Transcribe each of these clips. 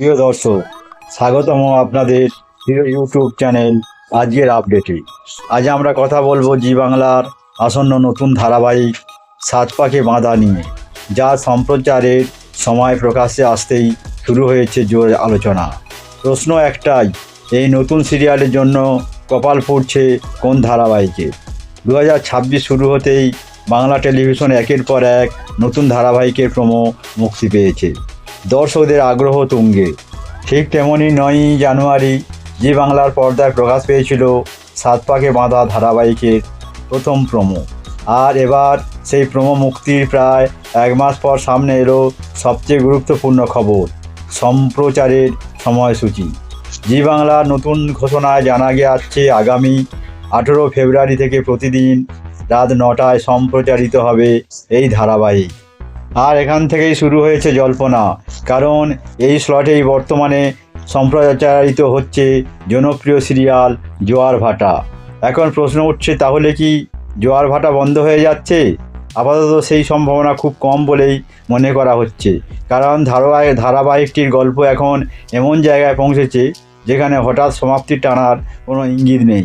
প্রিয় দর্শক, স্বাগতম আপনাদের প্রিয় ইউটিউব চ্যানেল আজকের আপডেটে। আজ আমরা কথা বলবো জি বাংলার আসন্ন নতুন ধারাবাহিক সাত পাকে বাঁধা নিয়ে, যার সম্প্রচারের সময় প্রকাশ্যে আসতেই শুরু হয়েছে জোর আলোচনা। প্রশ্ন একটাই, এই নতুন সিরিয়ালের জন্য কপাল ফুটছে কোন ধারাবাহিকে? 2026 শুরু হতেই বাংলা টেলিভিশন একের পর এক নতুন ধারাবাহিকের প্রোমো মুক্তি পেয়েছে। দর্শকদের আগ্রহ তুঙ্গে। ঠিক তেমনই 9ই জানুয়ারি জি বাংলার পর্দায় প্রকাশ পেয়েছিল সাত পাকে বাঁধা ধারাবাহিকের প্রথম প্রোমো। আর এবার সেই প্রোমো মুক্তির প্রায় এক মাস পর সামনে এলো সবচেয়ে গুরুত্বপূর্ণ খবর, সম্প্রচারের সময়সূচি। জি বাংলার নতুন ঘোষণায় জানা যাচ্ছে আগামী 18 ফেব্রুয়ারি থেকে প্রতিদিন রাত 9টায় সম্প্রচারিত হবে এই ধারাবাহিক। আর এখান থেকেই শুরু হয়েছে জল্পনা, কারণ এই স্লটেই বর্তমানে সম্প্রচারিত হচ্ছে জনপ্রিয় সিরিয়াল জোয়ার ভাটা। এখন প্রশ্ন উঠছে, তাহলে কি জোয়ার ভাটা বন্ধ হয়ে যাচ্ছে? আপাতত সেই সম্ভাবনা খুব কম বলেই মনে করা হচ্ছে, কারণ ধারাবাহিকটির গল্প এখন এমন জায়গায় পৌঁছেছে যেখানে হঠাৎ সমাপ্তি টানার কোনো ইঙ্গিত নেই।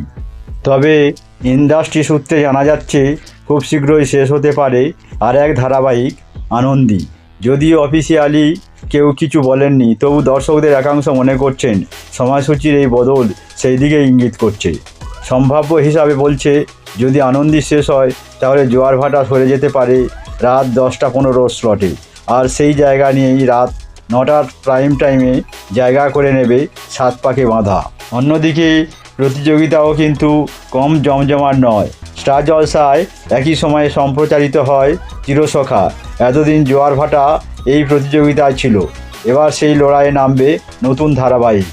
তবে ইন্ডাস্ট্রি সূত্রে জানা যাচ্ছে খুব শীঘ্রই শেষ হতে পারে আর এক ধারাবাহিক আনন্দী। যদিও অফিসিয়ালি কেউ কিছু বলেননি, তবু দর্শকদের একাংশ মনে করছেন সময়সূচির এই বদল সেই দিকে ইঙ্গিত করছে। সম্ভাব্য হিসাবে বলছে, যদি আনন্দী শেষ হয় তাহলে জোয়ার ভাটা সরে যেতে পারে রাত 10টা 15 স্লটে, আর সেই জায়গা নিয়েই রাত 9টার প্রাইম টাইমে জায়গা করে নেবে সাত পাকে বাঁধা। অন্যদিকে প্রতিযোগিতাও কিন্তু কম জমজমাট নয়। স্টার জলসায় একই সময়ে সম্প্রচারিত হয় চিরসখা। এতদিন জোয়ার ভাটা এই প্রতিযোগিতায় ছিল, এবার সেই লড়াইয়ে নামবে নতুন ধারাবাহিক।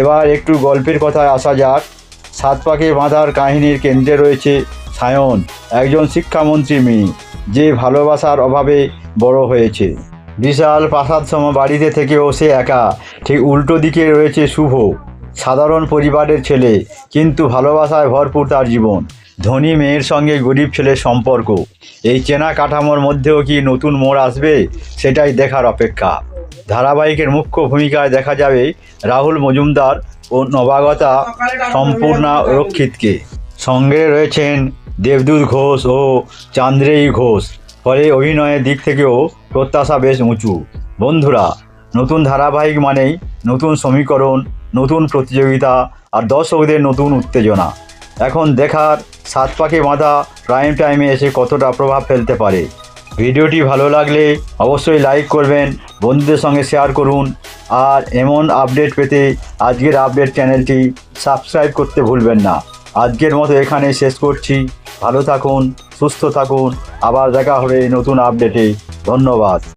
এবার একটু গল্পের কথায় আসা যাক। সাত পাকে বাঁধার কাহিনীর কেন্দ্রে রয়েছে সায়ন, একজন শিক্ষামন্ত্রী মেয়ে, যে ভালোবাসার অভাবে বড় হয়েছে। বিশাল প্রাসাদসম বাড়িতে থেকেও সে একা। ঠিক উল্টো দিকে রয়েছে শুভ, সাধারণ পরিবারের ছেলে, কিন্তু ভালোবাসায় ভরপুর তার জীবন। ধনী মেয়ের সঙ্গে গরিব ছেলের সম্পর্ক, এই চেনা কাঠামোর মধ্যেও কি নতুন মোড় আসবে, সেটাই দেখার অপেক্ষা। ধারাবাহিকের মুখ্য ভূমিকায় দেখা যাবে রাহুল মজুমদার ও নবাগতা সম্পূর্ণা রক্ষিতকে। সঙ্গে রয়েছেন দেবদূত ঘোষ ও চান্দ্রেয়ী ঘোষ। ফলে অভিনয়ের দিক থেকেও প্রত্যাশা বেশ উঁচু। বন্ধুরা, নতুন ধারাবাহিক মানেই নতুন সমীকরণ, নতুন প্রতিযোগিতা আর দর্শকদের নতুন উত্তেজনা। এখন দেখার সাত পাকে বাঁধা প্রাইম টাইমে এসে কতটা প্রভাব ফেলতে পারে। ভিডিওটি ভালো লাগলে অবশ্যই লাইক করবেন, বন্ধুদের সঙ্গে শেয়ার করুন, আর এমন আপডেট পেতে আজকের আপডেট চ্যানেলটি সাবস্ক্রাইব করতে ভুলবেন না। আজকের মতো এখানেই শেষ করছি। ভালো থাকুন, সুস্থ থাকুন, আবার দেখা হবে নতুন আপডেটে। ধন্যবাদ।